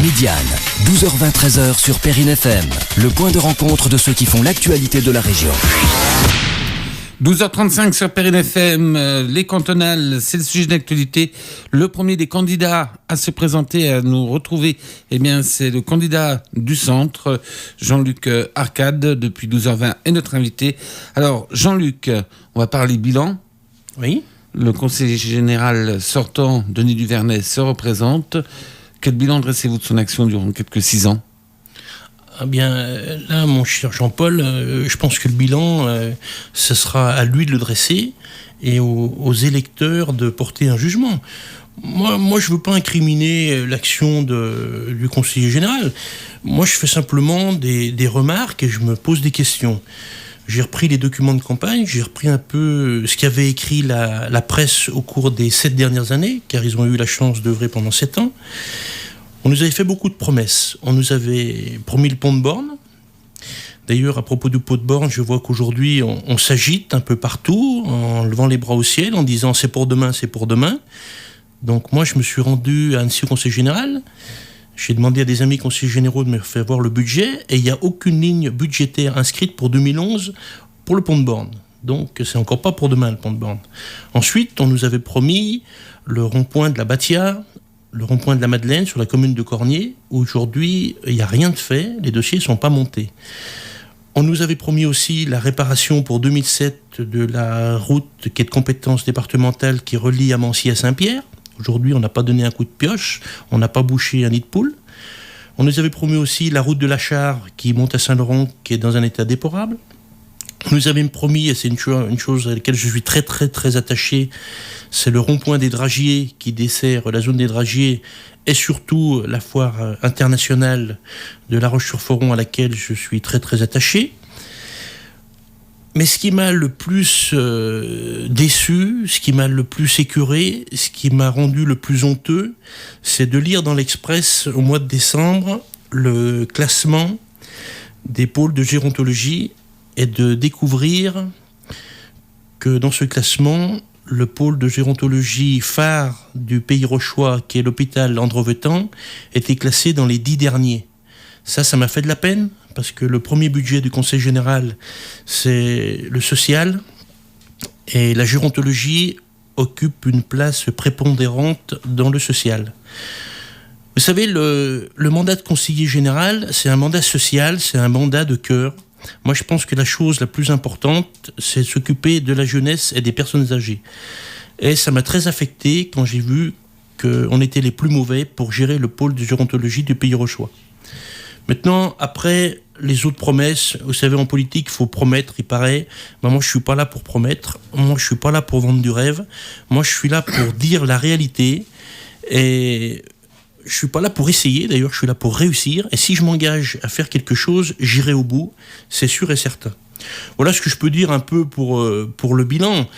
Médiane, 12h20, 13h sur Perrine FM, le point de rencontre de ceux qui font l'actualité de la région. 12h35 sur Perrine FM, les cantonales, c'est le sujet d'actualité. Le premier des candidats à se présenter, à nous retrouver, eh bien, c'est le candidat du centre, Jean-Luc Arcade, depuis 12h20, est notre invité. Alors, Jean-Luc, on va parler bilan. Oui. Le conseiller général sortant, Denis Duvernay, se représente. Quel bilan dressez-vous de son action durant quelques 6 ans ? Ah bien, là, mon cher Jean-Paul, je pense que le bilan, ce sera à lui de le dresser et aux électeurs de porter un jugement. Moi, je ne veux pas incriminer l'action du conseiller général. Moi, je fais simplement des remarques et je me pose des questions. J'ai repris les documents de campagne, j'ai repris un peu ce qu'avait écrit la presse au cours des 7 dernières années, car ils ont eu la chance d'œuvrer pendant 7 ans. On nous avait fait beaucoup de promesses. On nous avait promis le pont de Borne. D'ailleurs, à propos du pont de Borne, je vois qu'aujourd'hui, on s'agite un peu partout, en levant les bras au ciel, en disant « c'est pour demain, c'est pour demain ». Donc moi, je me suis rendu à Annecy au Conseil général. J'ai demandé à des amis conseillers généraux de me faire voir le budget, et il n'y a aucune ligne budgétaire inscrite pour 2011 pour le pont de Borne. Donc, c'est encore pas pour demain, le pont de Borne. Ensuite, on nous avait promis le rond-point de la Batia, le rond-point de la Madeleine sur la commune de Cornier. Aujourd'hui, il n'y a rien de fait, les dossiers ne sont pas montés. On nous avait promis aussi la réparation pour 2007 de la route qui est de compétence départementale qui relie Amancy à Saint-Pierre. Aujourd'hui, on n'a pas donné un coup de pioche, on n'a pas bouché un nid de poule. On nous avait promis aussi la route de la Char qui monte à Saint-Laurent, qui est dans un état déplorable. On nous avait promis, et c'est une chose à laquelle je suis très très très attaché, c'est le rond-point des Dragiers qui dessert la zone des Dragiers et surtout la foire internationale de La Roche-sur-Foron à laquelle je suis très très attaché. Mais ce qui m'a le plus déçu, ce qui m'a le plus écœuré, ce qui m'a rendu le plus honteux, c'est de lire dans l'Express au mois de décembre le classement des pôles de gérontologie et de découvrir que dans ce classement, le pôle de gérontologie phare du Pays Rochois, qui est l'hôpital Androvetan, était classé dans les 10 derniers. Ça m'a fait de la peine, parce que le premier budget du Conseil général, c'est le social, et la gérontologie occupe une place prépondérante dans le social. Vous savez, le mandat de conseiller général, c'est un mandat social, c'est un mandat de cœur. Moi, je pense que la chose la plus importante, c'est s'occuper de la jeunesse et des personnes âgées. Et ça m'a très affecté quand j'ai vu qu'on était les plus mauvais pour gérer le pôle de gérontologie du Pays Rochois. Maintenant, après les autres promesses, vous savez, en politique, il faut promettre, il paraît. Ben, moi, je ne suis pas là pour promettre. Moi, je ne suis pas là pour vendre du rêve. Moi, je suis là pour dire la réalité. Et je ne suis pas là pour essayer, d'ailleurs, je suis là pour réussir. Et si je m'engage à faire quelque chose, j'irai au bout, c'est sûr et certain. Voilà ce que je peux dire un peu pour le bilan.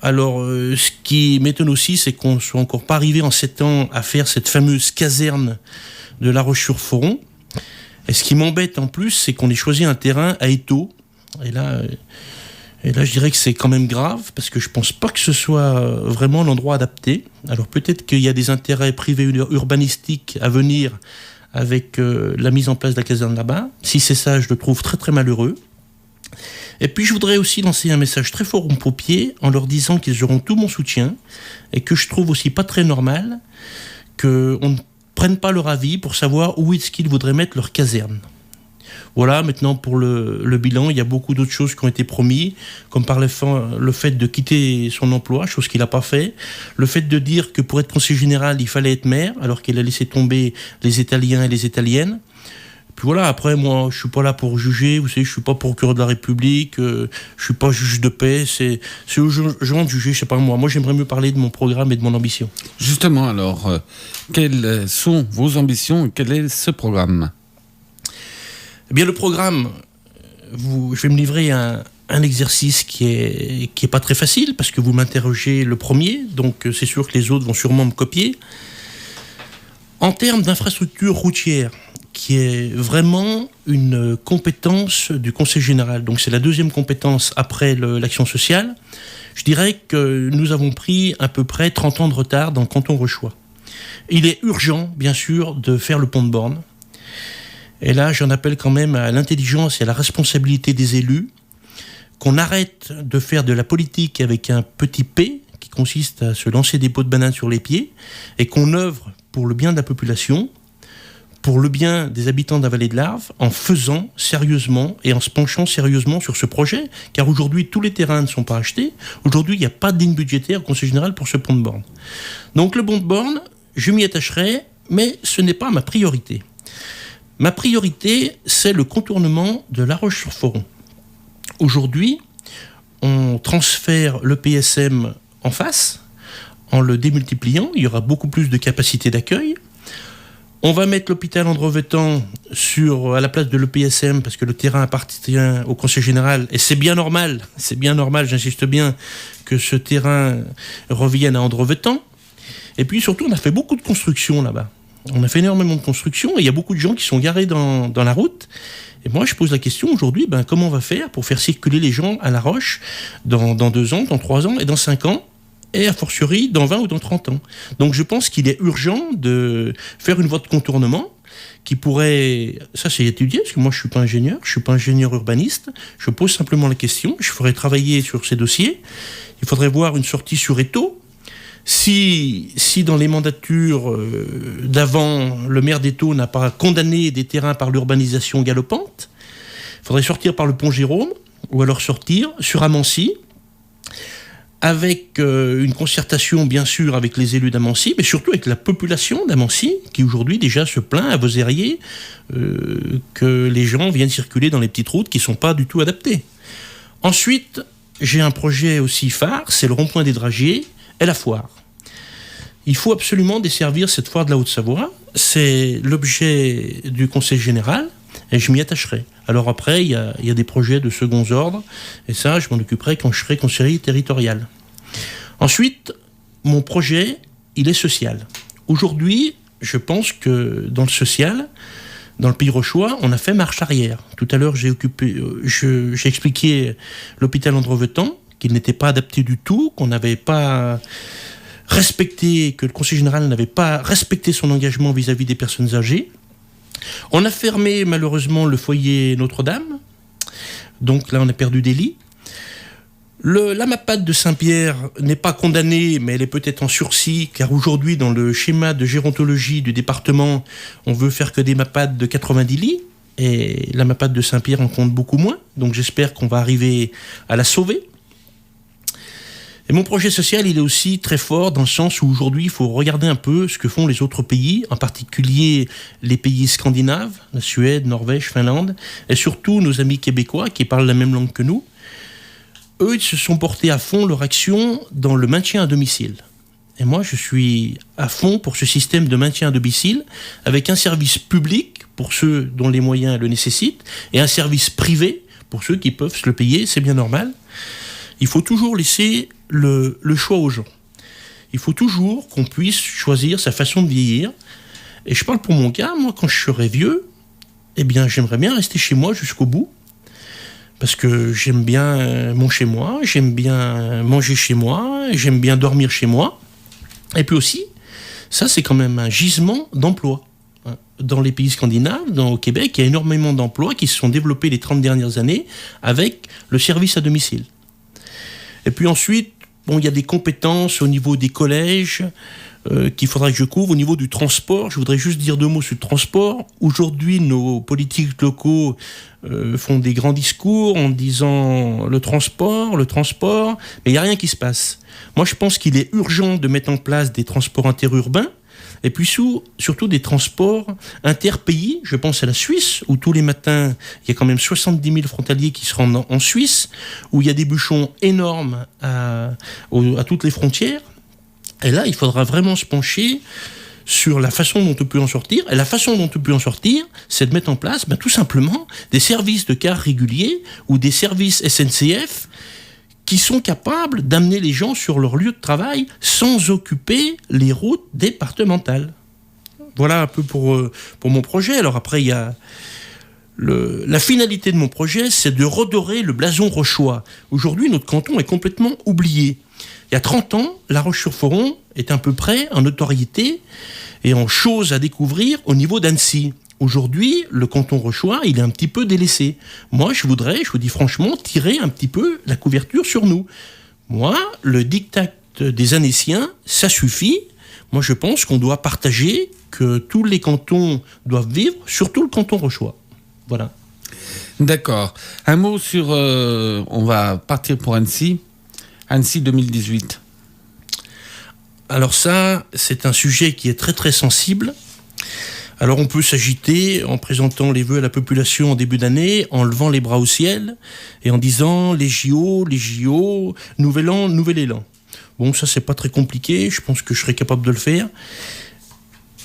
Alors, ce qui m'étonne aussi, c'est qu'on ne soit encore pas arrivé en 7 ans à faire cette fameuse caserne de La Roche-sur-Foron. Et ce qui m'embête en plus, c'est qu'on ait choisi un terrain à Étaux. Et là, je dirais que c'est quand même grave, parce que je ne pense pas que ce soit vraiment l'endroit adapté. Alors peut-être qu'il y a des intérêts privés urbanistiques à venir avec la mise en place de la caserne là-bas. Si c'est ça, je le trouve très très malheureux. Et puis je voudrais aussi lancer un message très fort aux pompiers en leur disant qu'ils auront tout mon soutien et que je trouve aussi pas très normal qu'on ne prenne pas leur avis pour savoir où est-ce qu'ils voudraient mettre leur caserne. Voilà, maintenant pour le bilan, il y a beaucoup d'autres choses qui ont été promises, comme par le fait de quitter son emploi, chose qu'il n'a pas fait, le fait de dire que pour être conseiller général, il fallait être maire, alors qu'il a laissé tomber les Italiens et les Italiennes. Puis voilà, après, moi, je ne suis pas là pour juger, vous savez, je ne suis pas procureur de la République, je ne suis pas juge de paix, c'est aux gens de juger, je ne sais pas moi. Moi, j'aimerais mieux parler de mon programme et de mon ambition. Justement, alors, quelles sont vos ambitions et quel est ce programme ? Eh bien, le programme, je vais me livrer à un exercice qui est pas très facile, parce que vous m'interrogez le premier, donc c'est sûr que les autres vont sûrement me copier. En termes d'infrastructure routière, qui est vraiment une compétence du Conseil général, donc c'est la deuxième compétence après l'action sociale, je dirais que nous avons pris à peu près 30 ans de retard dans le canton Rochois. Il est urgent, bien sûr, de faire le pont de Borne. Et là, j'en appelle quand même à l'intelligence et à la responsabilité des élus, qu'on arrête de faire de la politique avec un petit P, qui consiste à se lancer des pots de banane sur les pieds, et qu'on œuvre pour le bien de la population, pour le bien des habitants de la vallée de l'Arve, en faisant sérieusement et en se penchant sérieusement sur ce projet, car aujourd'hui, tous les terrains ne sont pas achetés. Aujourd'hui, il n'y a pas de ligne budgétaire au Conseil général pour ce pont de Borne. Donc le pont de Borne, je m'y attacherai, mais ce n'est pas ma priorité. Ma priorité, c'est le contournement de La Roche-sur-Foron. Aujourd'hui, on transfère le PSM en face, en le démultipliant. Il y aura beaucoup plus de capacité d'accueil. On va mettre l'hôpital Andrevetan à la place de l'EPSM parce que le terrain appartient au Conseil général. Et c'est bien normal, j'insiste bien, que ce terrain revienne à Andrevetan. Et puis surtout, on a fait beaucoup de construction là-bas. On a fait énormément de construction et il y a beaucoup de gens qui sont garés dans la route. Et moi, je pose la question aujourd'hui, comment on va faire pour faire circuler les gens à La Roche dans 2 ans, dans 3 ans et dans 5 ans, et a fortiori dans 20 ou dans 30 ans. Donc je pense qu'il est urgent de faire une voie de contournement qui pourrait... Ça, c'est étudié, parce que moi, je ne suis pas ingénieur urbaniste. Je pose simplement la question. Je ferai travailler sur ces dossiers. Il faudrait voir une sortie sur Étaux. Si dans les mandatures d'avant, le maire d'Étaux n'a pas condamné des terrains par l'urbanisation galopante, il faudrait sortir par le pont Jérôme, ou alors sortir sur Amancy, avec une concertation bien sûr avec les élus d'Amancy, mais surtout avec la population d'Amancy, qui aujourd'hui déjà se plaint à Voserier que les gens viennent circuler dans les petites routes qui ne sont pas du tout adaptées. Ensuite, j'ai un projet aussi phare, c'est le rond-point des Dragiers et la foire. Il faut absolument desservir cette foire de la Haute-Savoie, c'est l'objet du Conseil général, et je m'y attacherai. Alors après, il y a des projets de second ordre, et ça, je m'en occuperai quand je serai conseiller territorial. Ensuite, mon projet, il est social. Aujourd'hui, je pense que dans le social, dans le Pays rochois, on a fait marche arrière. Tout à l'heure, j'ai expliqué l'hôpital Andrevetan, qu'il n'était pas adapté du tout, qu'on n'avait pas respecté, que le Conseil général n'avait pas respecté son engagement vis-à-vis des personnes âgées. On a fermé malheureusement le foyer Notre-Dame, donc là on a perdu des lits. La MAPAD de Saint-Pierre n'est pas condamnée, mais elle est peut-être en sursis, car aujourd'hui dans le schéma de gérontologie du département, on veut faire que des MAPAD de 90 lits, et la MAPAD de Saint-Pierre en compte beaucoup moins, donc j'espère qu'on va arriver à la sauver. Et mon projet social, il est aussi très fort dans le sens où aujourd'hui, il faut regarder un peu ce que font les autres pays, en particulier les pays scandinaves, la Suède, Norvège, Finlande, et surtout nos amis québécois qui parlent la même langue que nous. Eux, ils se sont portés à fond leur action dans le maintien à domicile. Et moi, je suis à fond pour ce système de maintien à domicile, avec un service public pour ceux dont les moyens le nécessitent, et un service privé pour ceux qui peuvent se le payer, c'est bien normal. Il faut toujours laisser le choix aux gens. Il faut toujours qu'on puisse choisir sa façon de vieillir. Et je parle pour mon cas, moi quand je serai vieux, eh bien j'aimerais bien rester chez moi jusqu'au bout. Parce que j'aime bien mon chez moi, j'aime bien manger chez moi, j'aime bien dormir chez moi. Et puis aussi, ça c'est quand même un gisement d'emplois. Dans les pays scandinaves, au Québec, il y a énormément d'emplois qui se sont développés les 30 dernières années avec le service à domicile. Et puis ensuite, il y a des compétences au niveau des collèges qu'il faudra que je couvre. Au niveau du transport, je voudrais juste dire 2 mots sur le transport. Aujourd'hui, nos politiques locaux font des grands discours en disant le transport, mais il n'y a rien qui se passe. Moi, je pense qu'il est urgent de mettre en place des transports interurbains, et puis surtout des transports interpays. Je pense à la Suisse, où tous les matins, il y a quand même 70 000 frontaliers qui se rendent en Suisse, où il y a des bouchons énormes à toutes les frontières. Et là, il faudra vraiment se pencher sur la façon dont on peut en sortir. Et la façon dont on peut en sortir, c'est de mettre en place tout simplement des services de cars réguliers ou des services SNCF qui sont capables d'amener les gens sur leur lieu de travail sans occuper les routes départementales. Voilà un peu pour mon projet. Alors après, il y a la finalité de mon projet, c'est de redorer le blason rochois. Aujourd'hui, notre canton est complètement oublié. Il y a 30 ans, La Roche-sur-Foron est à peu près en notoriété et en choses à découvrir au niveau d'Annecy. Aujourd'hui, le canton rochois, il est un petit peu délaissé. Moi, je vous dis franchement, tirer un petit peu la couverture sur nous. Moi, le diktat des Annéciens, ça suffit. Moi, je pense qu'on doit partager, que tous les cantons doivent vivre, surtout le canton rochois. Voilà. D'accord. Un mot sur... on va partir pour Annecy. Annecy 2018. Alors ça, c'est un sujet qui est très très sensible. Alors on peut s'agiter en présentant les vœux à la population en début d'année, en levant les bras au ciel et en disant les JO, nouvel an, nouvel élan. Bon, ça c'est pas très compliqué, je pense que je serais capable de le faire.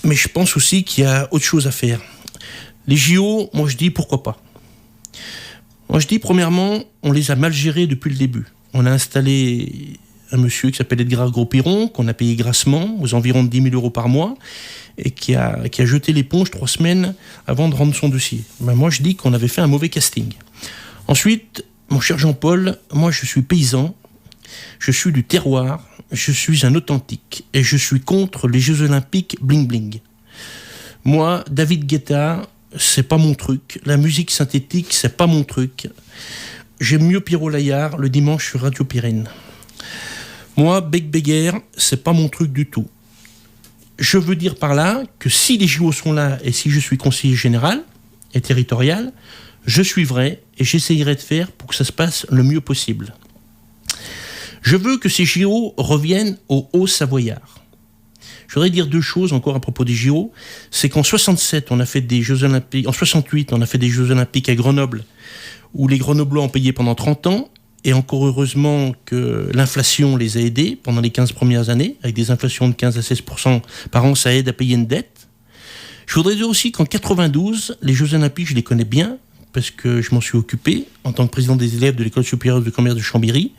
Mais je pense aussi qu'il y a autre chose à faire. Les JO, moi je dis pourquoi pas. Moi je dis premièrement, on les a mal gérés depuis le début. On a installé un monsieur qui s'appelle Edgar Gros-Piron, qu'on a payé grassement, aux environs de 10 000 euros par mois, et qui a jeté l'éponge 3 semaines avant de rendre son dossier. Ben moi, je dis qu'on avait fait un mauvais casting. Ensuite, mon cher Jean-Paul, moi, je suis paysan, je suis du terroir, je suis un authentique, et je suis contre les Jeux Olympiques bling-bling. Moi, David Guetta, c'est pas mon truc. La musique synthétique, c'est pas mon truc. J'aime mieux Pierrot Laillard le dimanche sur Radio Pyrène. Moi, Bec Béguerre, c'est pas mon truc du tout. Je veux dire par là que si les JO sont là et si je suis conseiller général et territorial, je suivrai et j'essayerai de faire pour que ça se passe le mieux possible. Je veux que ces JO reviennent au Haut-Savoyard. Je voudrais dire 2 choses encore à propos des JO. C'est qu'en 67, on a fait des Jeux Olympiques. En 68, on a fait des Jeux Olympiques à Grenoble, où les Grenoblois ont payé pendant 30 ans. Et encore heureusement que l'inflation les a aidés pendant les 15 premières années, avec des inflations de 15 à 16% par an, ça aide à payer une dette. Je voudrais dire aussi qu'en 92, les Jeux Olympiques, je les connais bien, parce que je m'en suis occupé en tant que président des élèves de l'École supérieure de commerce de Chambéry.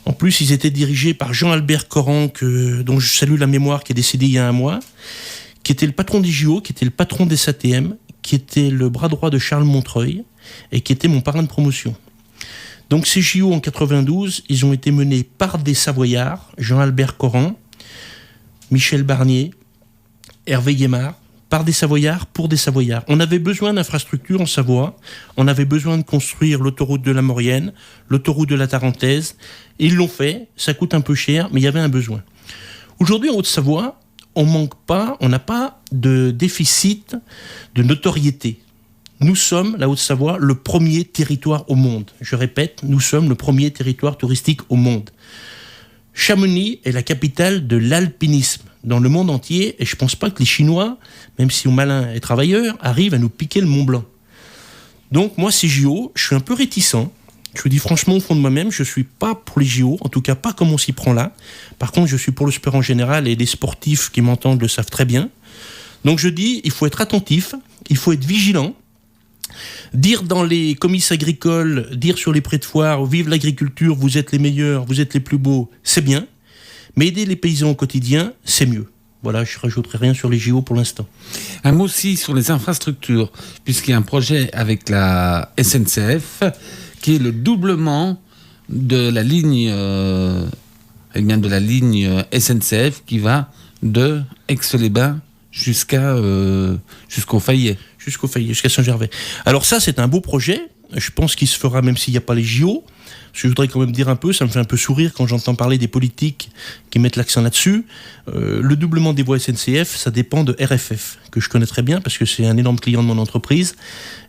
En plus, ils étaient dirigés par Jean-Albert Corran, dont je salue la mémoire, qui est décédé il y a un mois, qui était le patron des JO, qui était le patron des SATM, qui était le bras droit de Charles Montreuil, et qui était mon parrain de promotion. Donc ces JO en 92, ils ont été menés par des Savoyards, Jean-Albert Corran, Michel Barnier, Hervé Guémard, par des Savoyards, pour des Savoyards. On avait besoin d'infrastructures en Savoie, on avait besoin de construire l'autoroute de la Maurienne, l'autoroute de la Tarentaise. Ils l'ont fait, ça coûte un peu cher, mais il y avait un besoin. Aujourd'hui en Haute-Savoie, on n'a pas de déficit de notoriété. Nous sommes, la Haute-Savoie, le premier territoire au monde. Je répète, nous sommes le premier territoire touristique au monde. Chamonix est la capitale de l'alpinisme dans le monde entier, et je ne pense pas que les Chinois, même si on malin et travailleurs, arrivent à nous piquer le Mont Blanc. Donc moi, ces JO, je suis un peu réticent. Je vous dis franchement, au fond de moi-même, je ne suis pas pour les JO, en tout cas pas comme on s'y prend là. Par contre, je suis pour le sport en général, et les sportifs qui m'entendent le savent très bien. Donc je dis, il faut être attentif, il faut être vigilant. Dire dans les comices agricoles, dire sur les prés de foire, vive l'agriculture, vous êtes les meilleurs, vous êtes les plus beaux, c'est bien. Mais aider les paysans au quotidien, c'est mieux. Voilà, je ne rajouterai rien sur les JO pour l'instant. Un mot aussi sur les infrastructures, puisqu'il y a un projet avec la SNCF, qui est le doublement de la ligne, SNCF qui va de Aix-les-Bains jusqu'au Fayet. Jusqu'à Saint-Gervais. Alors ça, c'est un beau projet. Je pense qu'il se fera même s'il n'y a pas les JO. Je voudrais quand même dire un peu, ça me fait un peu sourire quand j'entends parler des politiques qui mettent l'accent là-dessus. Le doublement des voies SNCF, ça dépend de RFF, que je connais très bien parce que c'est un énorme client de mon entreprise.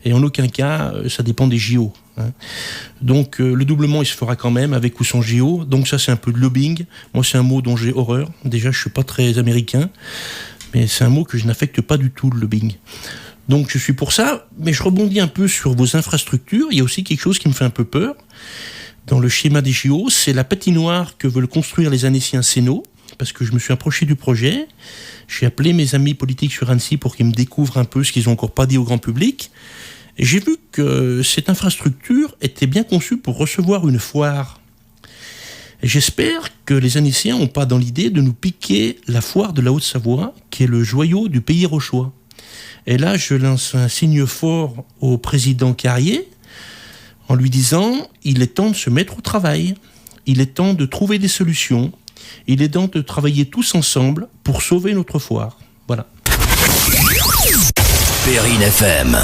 Et en aucun cas, ça dépend des JO. Hein. Donc le doublement, il se fera quand même avec ou sans JO. Donc ça, c'est un peu de lobbying. Moi, c'est un mot dont j'ai horreur. Déjà, je ne suis pas très américain. Mais c'est un mot que je n'affecte pas du tout, le lobbying. Donc je suis pour ça, mais je rebondis un peu sur vos infrastructures. Il y a aussi quelque chose qui me fait un peu peur. Dans le schéma des JO, c'est la patinoire que veulent construire les Annéciens Sénaux, parce que je me suis approché du projet. J'ai appelé mes amis politiques sur Annecy pour qu'ils me découvrent un peu ce qu'ils n'ont encore pas dit au grand public. Et j'ai vu que cette infrastructure était bien conçue pour recevoir une foire. Et j'espère que les Annéciens n'ont pas dans l'idée de nous piquer la foire de la Haute-Savoie, qui est le joyau du pays rochois. Et là, je lance un signe fort au président Carrier en lui disant « Il est temps de se mettre au travail. il est temps de trouver des solutions. Il est temps de travailler tous ensemble pour sauver notre foire. Voilà. Perrine FM.